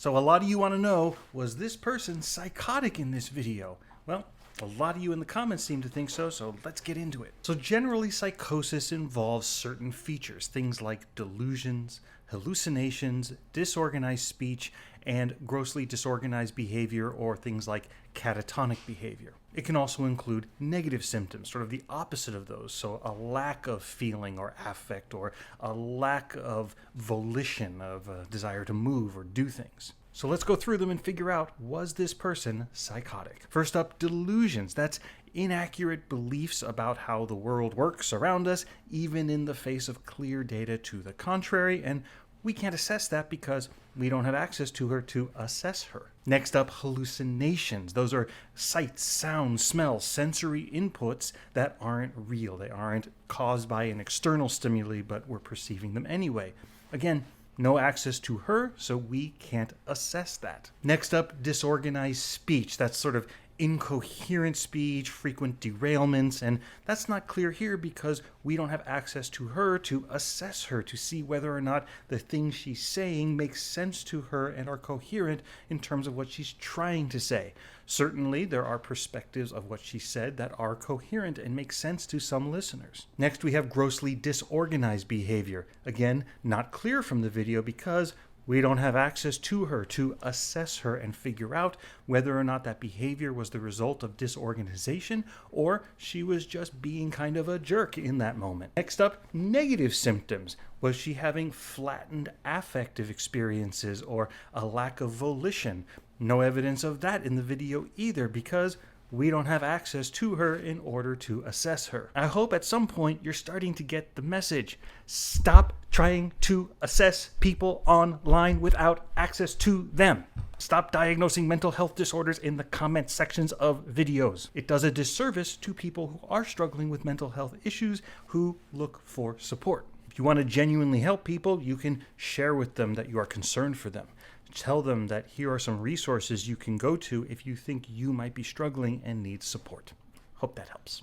So a lot of you want to know, was this person psychotic in this video? Well, a lot of you in the comments seem to think so, so let's get into it. So generally, psychosis involves certain features, things like delusions, hallucinations, disorganized speech, and grossly disorganized behavior, or things like catatonic behavior. It can also include negative symptoms, sort of the opposite of those, so a lack of feeling or affect, or a lack of volition, of a desire to move or do things. So let's go through them and figure out, was this person psychotic? First up, delusions. That's inaccurate beliefs about how the world works around us, even in the face of clear data to the contrary, and we can't assess that because we don't have access to her to assess her. Next up, hallucinations. Those are sights, sounds, smells, sensory inputs that aren't real. They aren't caused by an external stimuli, but we're perceiving them anyway. Again, no access to her, so we can't assess that. Next up, disorganized speech. That's sort of incoherent speech, frequent derailments, and that's not clear here because we don't have access to her to assess her, to see whether or not the things she's saying make sense to her and are coherent in terms of what she's trying to say. Certainly, there are perspectives of what she said that are coherent and make sense to some listeners. Next, we have grossly disorganized behavior. Again, not clear from the video because we don't have access to her to assess her and figure out whether or not that behavior was the result of disorganization or she was just being kind of a jerk in that moment. Next up, negative symptoms. Was she having flattened affective experiences or a lack of volition? No evidence of that in the video either because we don't have access to her in order to assess her. I hope at some point you're starting to get the message. Stop trying to assess people online without access to them. Stop diagnosing mental health disorders in the comment sections of videos. It does a disservice to people who are struggling with mental health issues who look for support. If you want to genuinely help people, you can share with them that you are concerned for them. Tell them that here are some resources you can go to if you think you might be struggling and need support. Hope that helps.